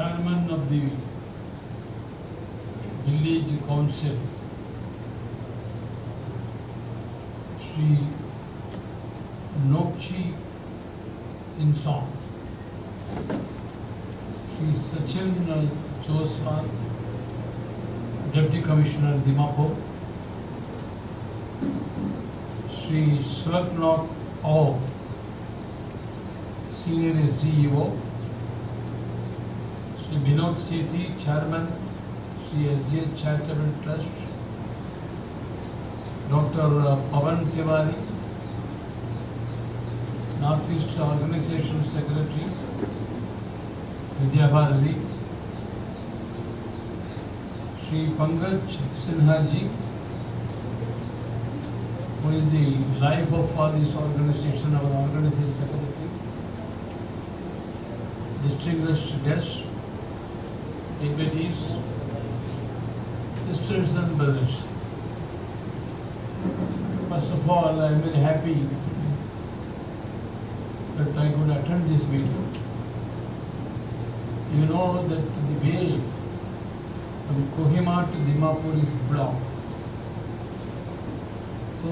chairman of the village council, Sri Nokchi Insan, Sri Sachin Jaiswal, Deputy Commissioner Dimapur, Sri Swapnak O, Senior SDEO, Sri Vinod Sethi, Chairman, Sri SGH Charitable Trust, Dr. Pavan Tiwari, Northeast Organization Secretary, Vidya Bharati, Sri Pankaj Sinha ji, who is the life of all this organization, our organization secretary, distinguished guests, devotees, sisters and brothers. First of all, I am very happy that I could attend this meeting. You know that the way from Kohima to Dimapur is blocked. So,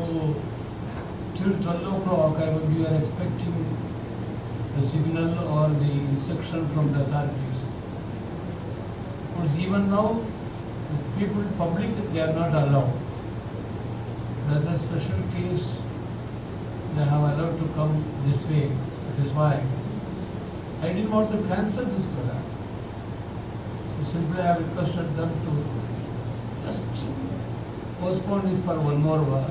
till 12 o'clock, we are expecting the signal or the instruction from the authorities. Because even now, the people, public, they are not allowed. As a special case, they have allowed to come this way. That is why I didn't want to cancel this program. So simply I requested them to just postpone this for one more hour.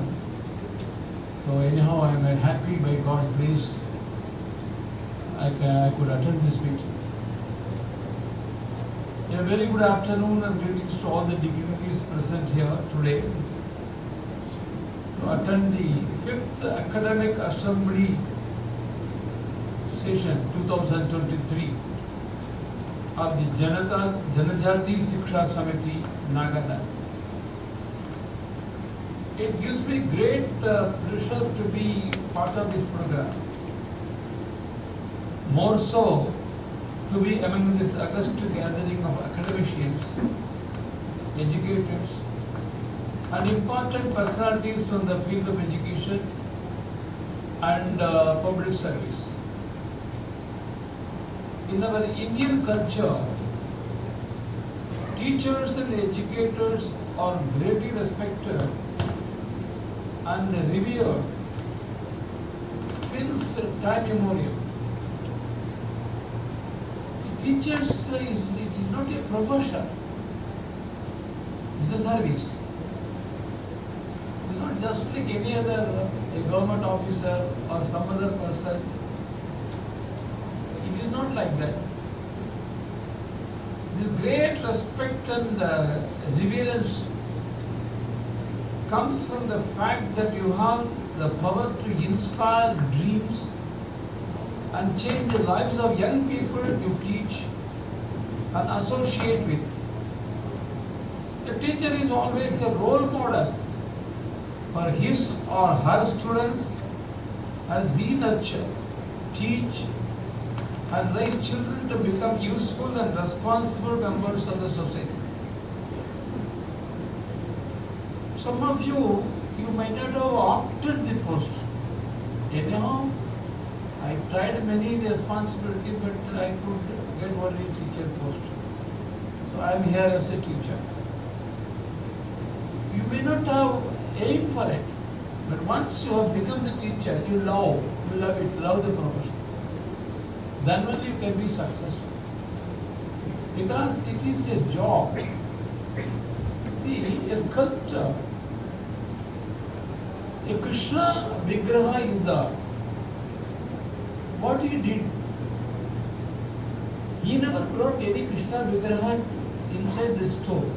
So anyhow, I am happy by God's grace I could attend this meeting. A very good afternoon and greetings to all the dignitaries present here today to attend the 5th Academic Assembly session 2023 of the JANAJATI SHIKSHA SAMITI, Nagaland. It gives me great pleasure to be part of this program. More so, to be among this august gathering of academicians, educators, and important personalities from the field of education and public service. In our Indian culture, teachers and educators are greatly respected and revered since time immemorial. Teachers it is not a profession, it's a service. It's not just like any other a government officer or some other person. It is not like that. This great respect and reverence comes from the fact that you have the power to inspire dreams and change the lives of young people you teach and associate with. The teacher is always a role model for his or her students as we nurture, teach, and raise children to become useful and responsible members of the society. Some of you might not have opted the post. Anyhow, I tried many responsibilities, but I could get only teacher post. So I am here as a teacher. You may not have aimed for it, but once you have become the teacher, you love it, love the profession. Then only you can be successful. Because it is a job. See, a sculptor, a Krishna Vigraha is the what he did. He never brought any Krishna Vigraha inside the stove.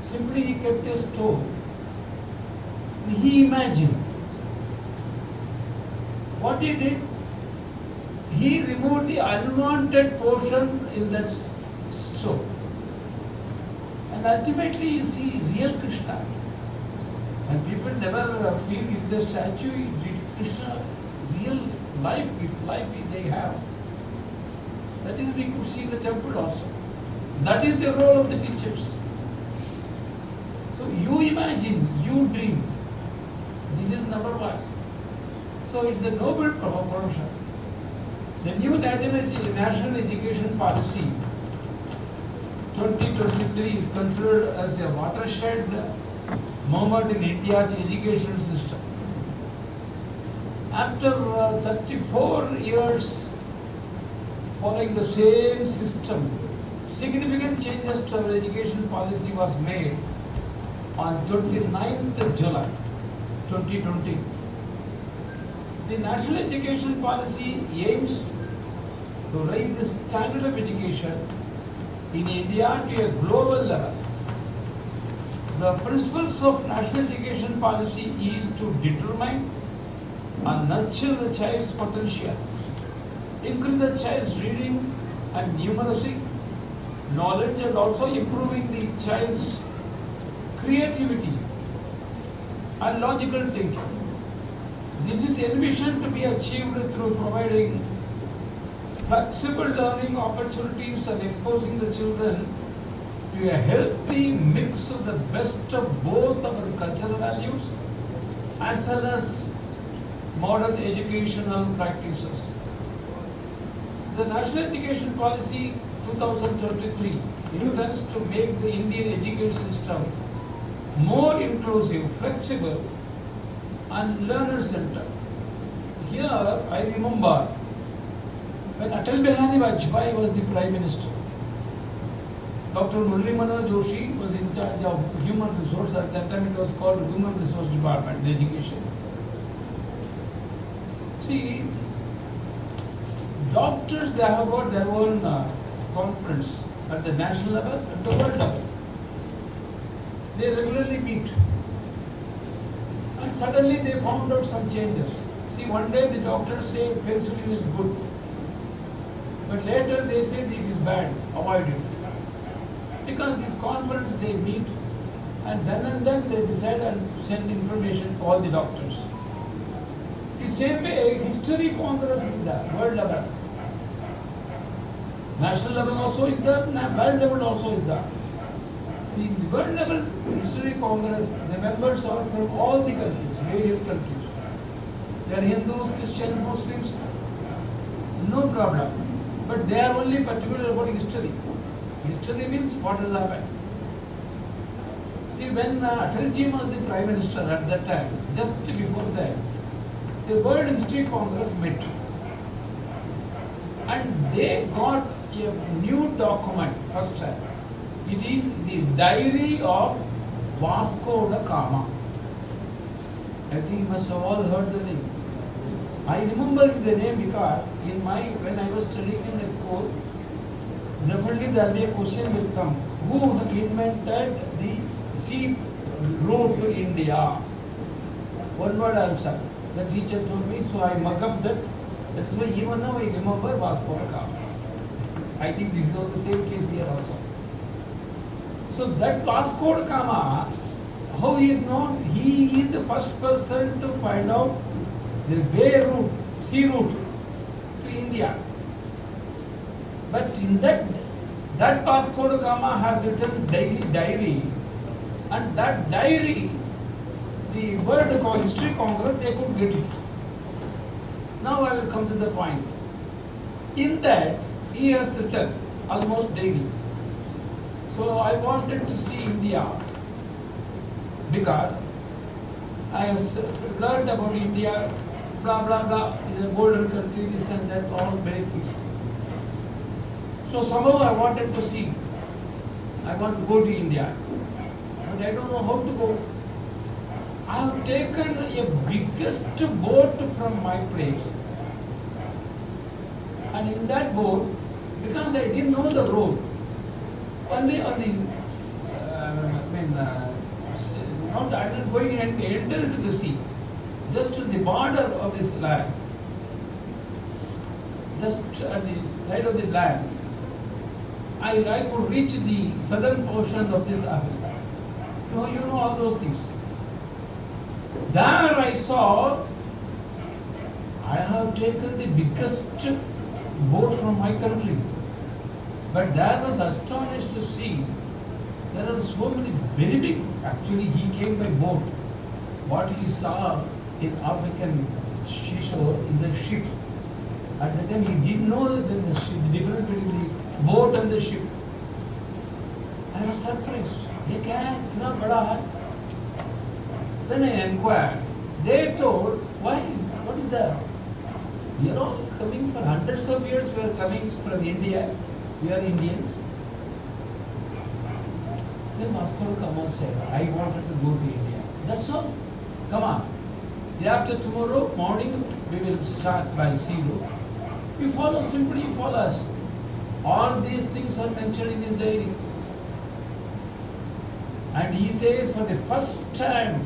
Simply he kept a stove. He imagined. What he did? He removed the unwanted portion in that stove. And ultimately you see real Krishna. And people never feel it's a statue, it's Krishna, real life they have. That is, we could see in the temple also. That is the role of the teachers. So you imagine, you dream. This is number one. So it's a noble profession. The new national education policy 2023 is considered as a watershed moment in India's education system. After 34 years following the same system, significant changes to our education policy was made on 29th July 2020. The national education policy aims to raise the standard of education in India to a global level. The principles of national education policy is to determine and nurture the child's potential, increase the child's reading and numeracy, knowledge, and also improving the child's creativity and logical thinking. This is envisioned to be achieved through providing flexible learning opportunities and exposing the children to a healthy mix of the best of both our cultural values as well as modern educational practices. The National Education Policy 2023 intends to make the Indian education system more inclusive, flexible, and learner-centered. Here, I remember when Atal Bihari Vajpayee was the Prime Minister, Dr. Murli Manohar Joshi was in charge of human resource. At that time it was called Human Resource Department, Education. See, doctors, they have got their own conference at the national level, at the world level. They regularly meet. And suddenly they found out some changes. See, one day the doctors say penicillin is good. But later they say it is bad, avoid it. Because this conference they meet and then they decide and send information to all the doctors. The same way, history congress is there, world level. National level also is there, world level also is there. In the world level history congress, the members are from all the countries, various countries. They are Hindus, Christians, Muslims, no problem. But they are only particular about history. History means what has happened. See, when Atalji was the Prime Minister at that time, just before that, the World History Congress met. And they got a new document first time. It is the Diary of Vasco da Gama. I think you must have all heard the name. I remember the name because when I was studying in school, definitely there will be a question will come. Who invented the sea route to India? One word answer. The teacher told me, so I mug up that. That's why even now I remember Vasco da Gama. I think this is the same case here also. So that Vasco da Gama, how he is known? He is the first person to find out the bay route, sea route to India. But in that Vasco da Gama has written diary, and that diary, the World History Congress, they could get it. Now I will come to the point. In that, he has written almost daily. So I wanted to see India because I have learned about India, blah blah blah, is a golden country, this and that, all many things. So somehow I wanted to see. I want to go to India, but I don't know how to go. I have taken a biggest boat from my place, and in that boat, because I didn't know the road, only on the, I'm not going and enter into the sea, just to the border of this land, just at the side of the land, I could reach the southern portion of this Africa. You know all those things. There I saw, I have taken the biggest boat from my country. But there was astonished to see there are so many very big. Actually, he came by boat. What he saw in African seashore is a ship. At the time, he didn't know that there is a ship, difference between the boat and the ship. I was surprised. They can't, इतना बड़ा है. Then I inquired. They told, why? What is that? We are all coming for hundreds of years. We are coming from India. We are Indians. Then Vasco da Gama said, I wanted to go to India. That's all. Come on. Day after tomorrow morning, we will start by sea route. You follow, simply you follow us. All these things are mentioned in his diary. And he says for the first time,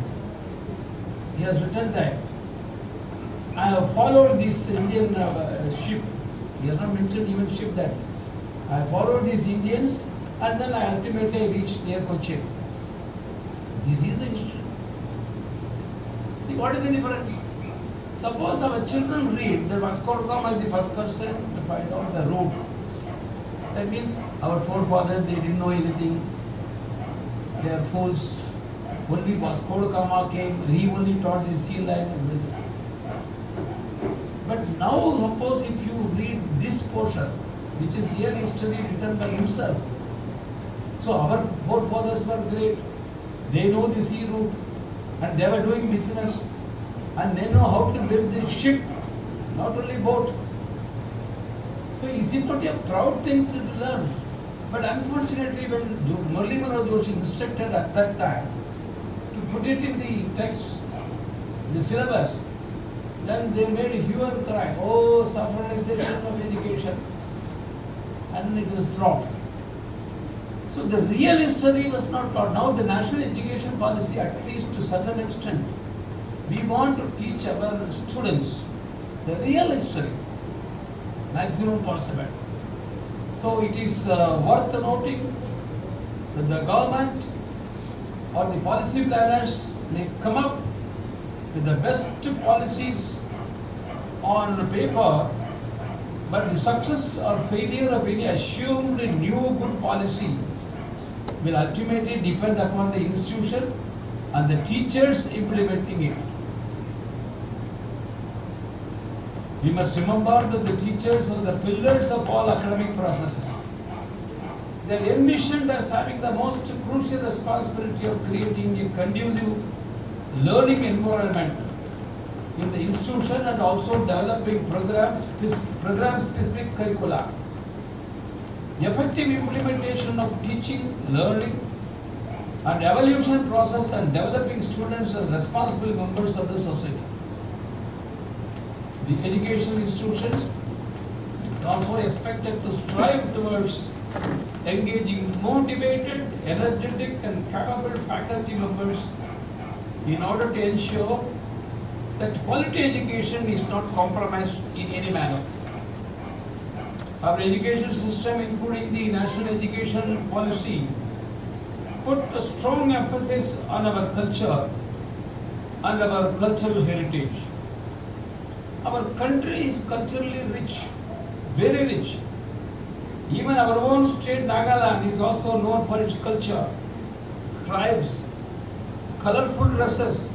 he has written that, I have followed this Indian ship. He has not mentioned even ship that. I followed these Indians and then I ultimately reached near Cochin. This is the history. See, what is the difference? Suppose our children read that Vasco da Gama is the first person to find out the route. That means our forefathers, they didn't know anything. They are fools. Only Vasco da Gama came, he only taught the sea line and everything. But now suppose if you read this portion, which is real history written by himself. So our forefathers were great. They know the sea route and they were doing business and they know how to build the ship, not only boat. So is it not a proud thing to learn? But unfortunately, when Murli Manoj Joshi instructed at that time to put it in the text, the syllabus, then they made a hue and cry, oh, saffronization of education, and it was dropped. So the real history was not taught. Now the national education policy, at least to such an extent, we want to teach our students the real history, maximum possible. So it is worth noting that the government or the policy planners may come up with the best policies on paper, but the success or failure of any assumed new good policy will ultimately depend upon the institution and the teachers implementing it. We must remember that the teachers are the pillars of all academic processes. They are envisioned as having the most crucial responsibility of creating a conducive learning environment in the institution and also developing program-specific curricula. The effective implementation of teaching, learning, and evaluation process and developing students as responsible members of the society. The educational institutions are also expected to strive towards engaging motivated, energetic, and capable faculty members in order to ensure that quality education is not compromised in any manner. Our education system, including the national education policy, put a strong emphasis on our culture and our cultural heritage. Our country is culturally rich, very rich. Even our own state, Nagaland, is also known for its culture, tribes, colorful dresses,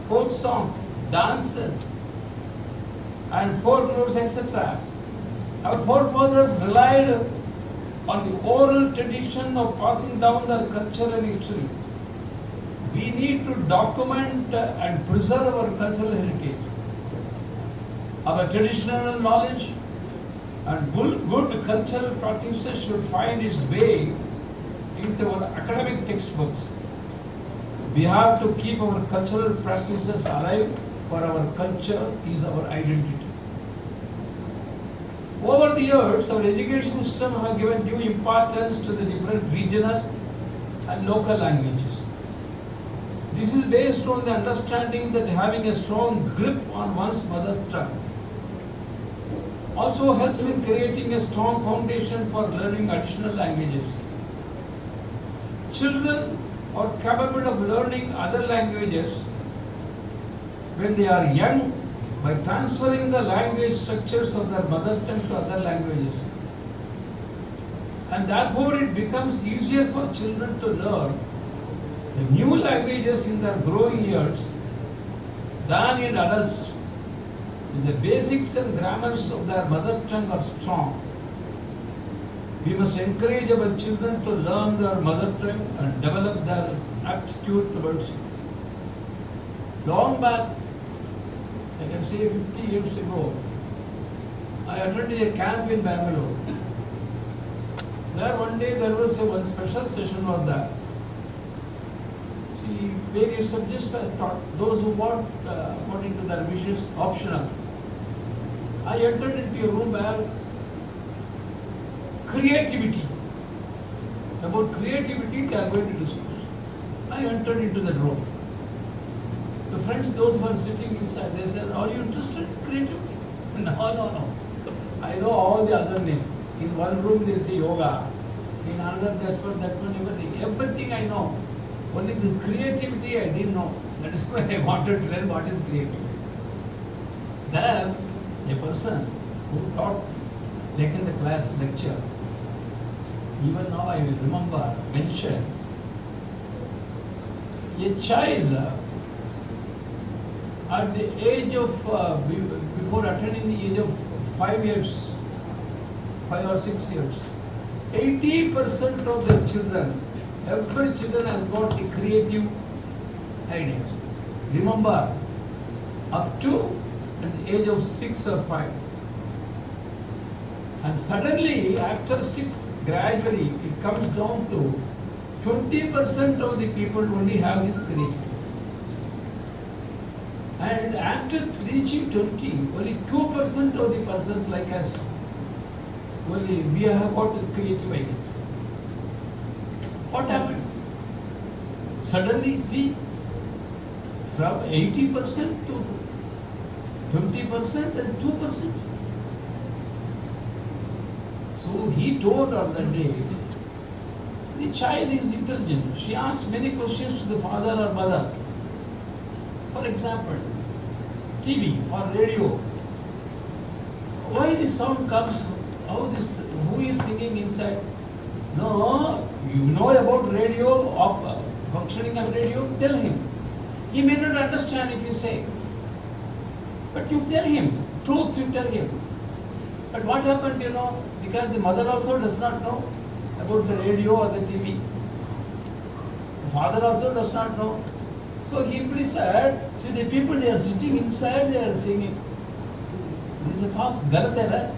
folk songs, dances, and folklores, etc. Our forefathers relied on the oral tradition of passing down their culture and history. We need to document and preserve our cultural heritage. Our traditional knowledge and good cultural practices should find its way into our academic textbooks. We have to keep our cultural practices alive, for our culture is our identity. Over the years, our education system has given due importance to the different regional and local languages. This is based on the understanding that having a strong grip on one's mother tongue also helps in creating a strong foundation for learning additional languages. Children are capable of learning other languages when they are young by transferring the language structures of their mother tongue to other languages. And therefore it becomes easier for children to learn the new languages in their growing years than in adults. If the basics and grammars of their mother tongue are strong, we must encourage our children to learn their mother tongue and develop their aptitude towards it. Long back, I can say 50 years ago, I attended a camp in Bangalore. There one day there was one special session was there. See, various subjects were taught. Those who want according to their wishes, optional. I entered into a room where creativity, about creativity they are going to discuss. I entered into the room. The friends, those who were sitting inside, they said, are you interested in creativity? No. I know all the other names. In one room they say yoga, in another this one, that one, everything. Everything I know. Only the creativity I didn't know. That is why I wanted to learn what is creativity. There, a person who taught, like in the class lecture, even now I will remember, mentioned, a child at the age of, before attaining the age of 5 years, 5 or 6 years, 80% of the children, every children has got a creative ideas. Remember, up to at the age of 6 or 5. And suddenly, after 6, gradually, it comes down to 20% of the people only have this creativity. And after reaching 20, only 2% of the persons like us, only we have got creative ideas. What happened? Suddenly, see, from 80% to 20% and 2%. So he told on that day, the child is intelligent. She asked many questions to the father or mother. For example, TV or radio. Why this sound comes? How this? Who is singing inside? No, you know about radio, of functioning of radio. Tell him. He may not understand if you say, but you tell him. Truth, you tell him. But what happened? Because the mother also does not know about the radio or the TV. The father also does not know. So he simply said, see the people, they are sitting inside, they are singing. This is a false galat hai na?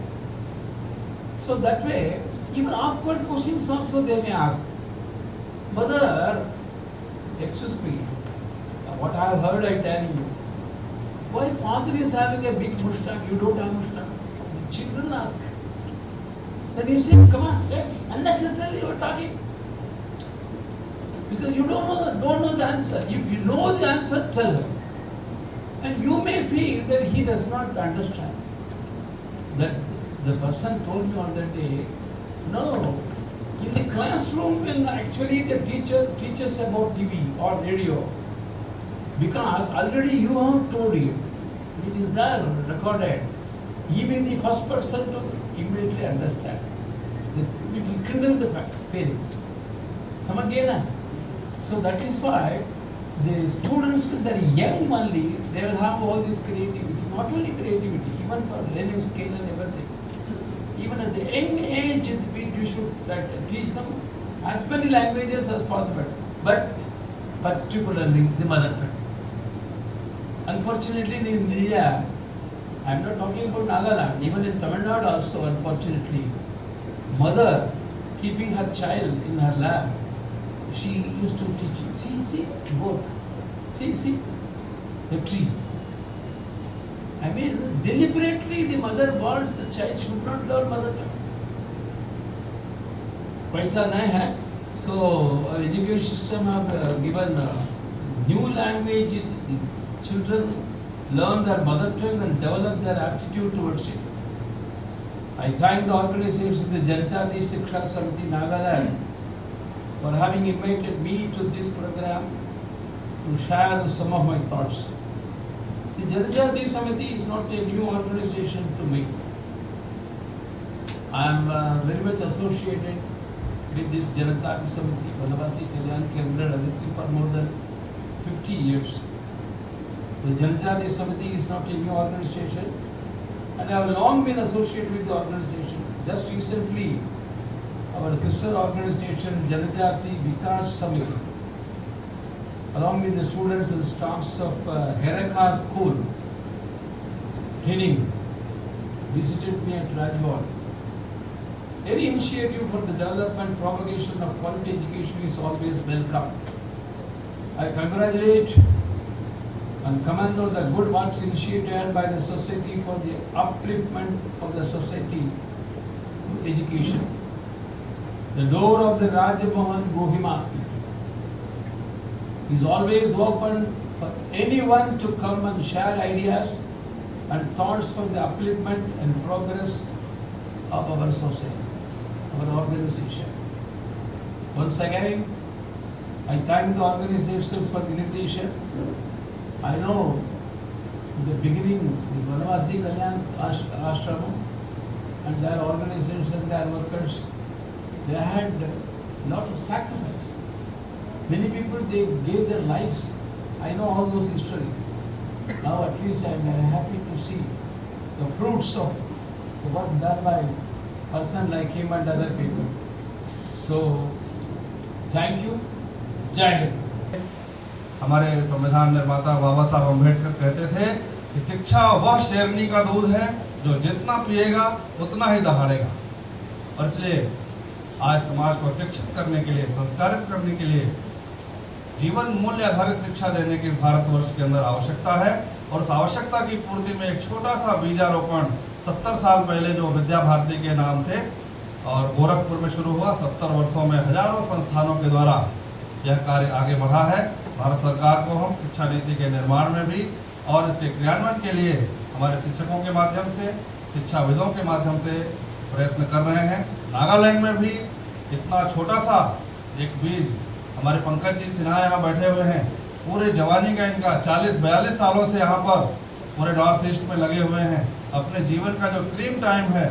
So that way, even awkward questions also they may ask. Mother, excuse me, what I have heard I tell you. Why father is having a big mustache, you don't have mustache? The children ask. Then you say, come on, unnecessarily you are talking. Because you don't know the answer. If you know the answer, tell him. And you may feel that he does not understand. That the person told me on that day, no, in the classroom when actually the teacher teaches about TV or radio, because already you have told him, it is there recorded. Even the first person to immediately understand. It will kindle the feeling. Samajhena. So that is why the students when they are young only, they will have all this creativity. Not only creativity, even for learning skill and everything. Even at the young age, we should teach them as many languages as possible, but particularly the mother tongue. Unfortunately, in India, I am not talking about Nagaland, even in Tamil Nadu also, unfortunately, mother keeping her child in her lap, she used to teach him, see, both, see, the tree. I mean, deliberately the mother wants the child should not learn mother tongue. Paisa nahi hai. So, education system have given new language. The children learn their mother tongue and develop their aptitude towards it. I thank the organizations, the JANAJATI SHIKSHA SAMITI Nagaland, for having invited me to this program to share some of my thoughts. The JANAJATI Samiti is not a new organization to me. I am very much associated with this JANAJATI SAMITI Vanavasi Kalyan Kendra Radhati for more than 50 years. The JANAJATI SAMITI is not a new organization, and I have long been associated with the organization. Just recently, our sister organization JANAJATI Vikas Samiti, along with the students and staffs of Heraka School, training, visited me at Rajbhavan. Any initiative for the development, propagation of quality education is always welcome. I congratulate and commend on the good works initiated by the society for the upliftment of the society through education. The door of the Rajbhavan Gohima is always open for anyone to come and share ideas and thoughts for the upliftment and progress of our society, our organization. Once again, I thank the organizations for the invitation. I know in the beginning is Vanavasi Kalyan Ashram and their organizations and their workers, they had a lot of sacrifice. Many people, they gave their lives. I know all those history. Now at least I am very happy to see the fruits of the work done by a person like him and other people. So, thank you. Jai Hind. हमारे संविधान निर्माता बाबा साहब अम्बेडकर कहते थे कि शिक्षा वह शेरनी का दूध है जो जितना पिएगा उतना ही दहाड़ेगा। और इसलिए आज समाज को शिक्षित करने के लिए, संस्कारित करने के लिए जीवन मूल्य आधारित शिक्षा देने की भारतवर्ष के अंदर आवश्यकता है। और उस आवश्यकता की पूर्ति में एक छोटा सा बीजारोपण 70 साल पहले जो विद्या भारती के नाम से और गोरखपुर में शुरू हुआ, 70 वर्षों में हजारों संस्थानों के द्वारा यह कार्य आगे बढ़ा है। भारत सरकार को हम शिक्षा नीति के निर्माण में भी और इसके क्रियान्वयन के लिए हमारे शिक्षकों के माध्यम से, शिक्षाविदों के माध्यम से प्रयत्न कर रहे हैं। नागालैंड में भी इतना छोटा सा एक बीज, हमारे पंकज जी सिन्हा यहाँ बैठे हुए हैं, पूरे जवानी का इनका 40-42 सालों से यहाँ पर पूरे नॉर्थ ईस्ट में लगे हुए हैं। अपने जीवन का जो क्रीम टाइम है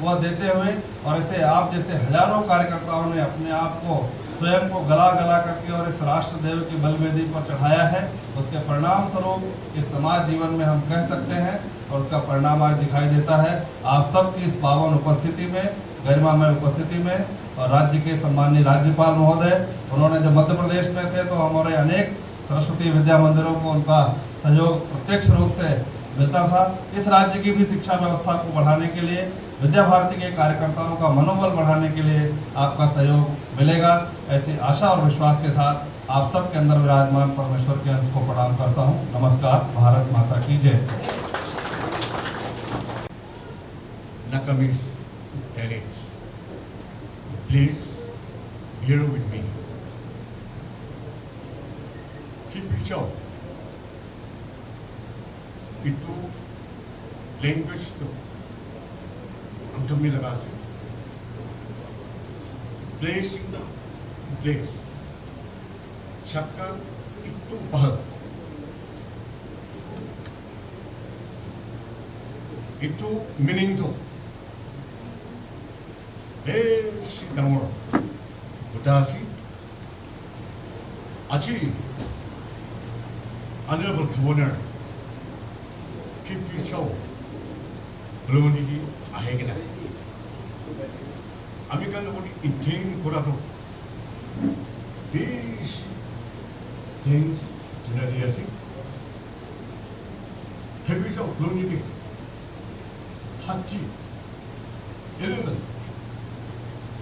वह देते हुए, और ऐसे आप जैसे हजारों कार्यकर्ताओं ने अपने आप को स्वयं को गला गला करके और इस राष्ट्र देव की बलवेदी पर चढ़ाया है। उसके परिणाम स्वरूप इस समाज जीवन में हम कह सकते हैं, और उसका परिणाम आज दिखाई देता है आप सबकी इस पावन उपस्थिति में, गरिमामय उपस्थिति में। और राज्य के सम्माननीय राज्यपाल महोदय, उन्होंने जब मध्य प्रदेश में थे तो हमारे अनेक सरस्वती विद्या मंदिरों को उनका सहयोग प्रत्यक्ष रूप से मिलता था। इस राज्य की भी शिक्षा व्यवस्था को बढ़ाने के लिए, विद्या भारती के कार्यकर्ताओं का मनोबल बढ़ाने के लिए आपका सहयोग मिलेगा। ऐसी आशा और विश्वास के साथ आप सबके अंदर विराजमान परमेश्वर के अंश को प्रणाम करता हूँ। नमस्कार। भारत माता की जय। Nakamis talent. Please hear with me. Keep it out. Itu language to ang kami lagasin. Place place. Chaka itu bahag. Itu meaning to. Si damor. Udasi. Achi. Honorable Governor. Keep it out. Blonigi ahegina. Amikal nobody intend korato. These things generally keep it out. Blonigi. Hachi. Eleven.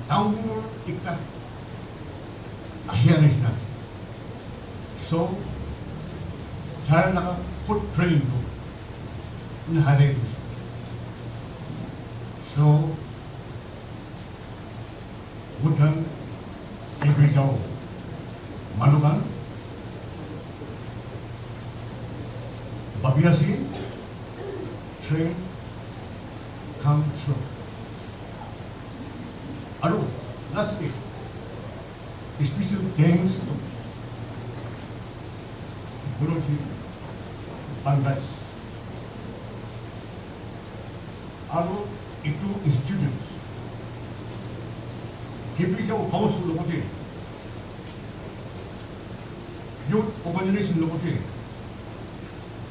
Downward ikka. Ahiyana hinasi. So, 잘 나가 footprint도 하게 되죠. So, 우선 이비자오 마누간 바비아시 train come through. 아루 lastly, special thanks to Guruji Pandas. Aru itu students. Keep Regional Council Lokote, Youth Organization Lokote,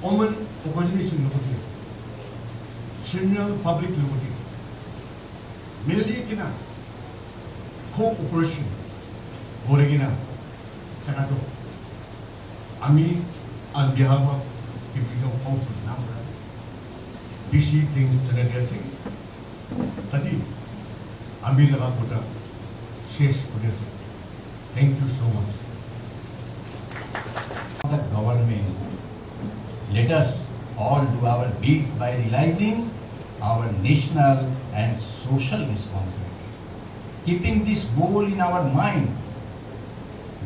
Women Organization Lokote, General Public Lokote, Meli Kina, Cooperation, Borigina, Kanato, Ami, on behalf of the Regional Council number, BC things JANAJATI, Tadi, Ami Lagapota, Shesh Kudesi. Thank you so much. The government, let us all do our bit by realizing our national and social responsibility. Keeping this goal in our mind,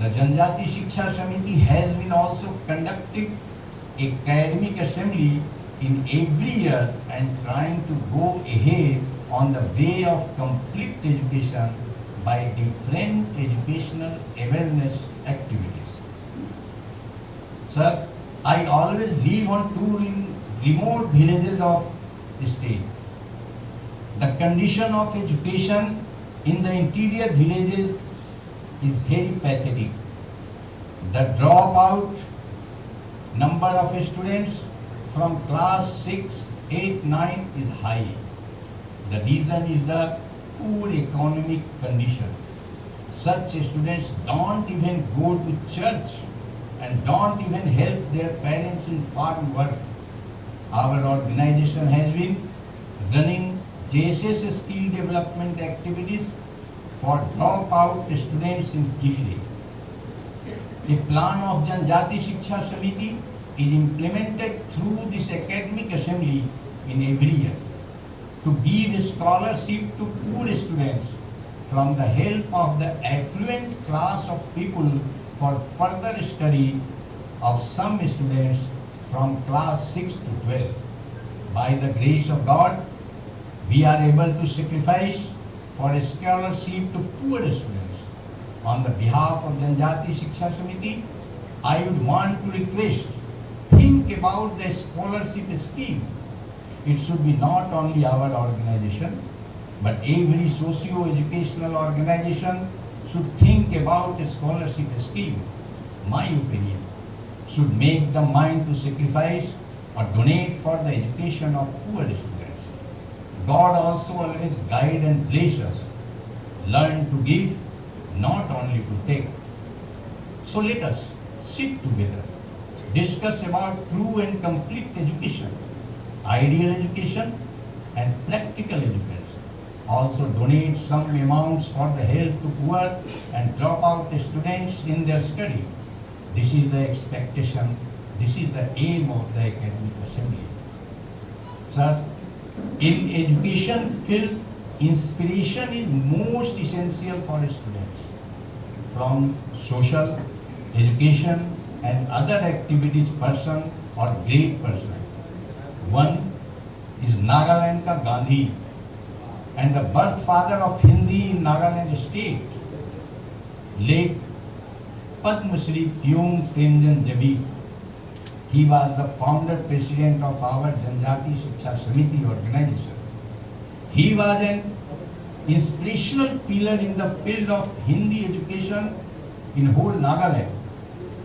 the Janjati Shiksha Samiti has been also conducting academic assembly in every year and trying to go ahead on the way of complete education by different educational awareness activities. Sir, I always live on tour in remote villages of the state. The condition of education in the interior villages is very pathetic. The dropout number of students from class 6, 8, 9 is high. The reason is the poor economic condition. Such students don't even go to church and don't even help their parents in farm work. Our organization has been running JSS skill development activities for dropout students in Kifli. The plan of Janjati Shiksha Samiti is implemented through this academic assembly in every year to give scholarship to poor students from the help of the affluent class of people for further study of some students from class 6 to 12. By the grace of God, we are able to sacrifice for a scholarship to poor students. On the behalf of Janjati Shiksha Samiti, I would want to request, think about the scholarship scheme. It should be not only our organization, but every socio-educational organization should think about a scholarship scheme. My opinion, should make the mind to sacrifice or donate for the education of poor students. God also always guide and bless us. Learn to give, not only to take. So let us sit together, discuss about true and complete education, ideal education and practical education. Also donate some amounts for the help to poor and dropout students in their study. This is the expectation, this is the aim of the academic assembly. Sir, in education field, inspiration is most essential for students. From social, education and other activities person or great person. One is Nagaland ka Gandhi and the birth father of Hindi in Nagaland state, late Padma Shri Pyong Tenjan Jabi. He was the founder president of our Janjati Shiksha Samiti organization. He was an inspirational pillar in the field of Hindi education in whole Nagaland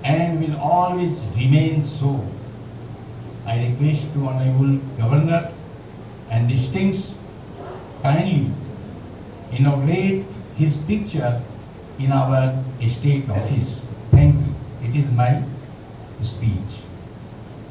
and will always remain so. I request to Honorable Governor and distinguished kindly inaugurate his picture in our state office. Thank you. It is my speech.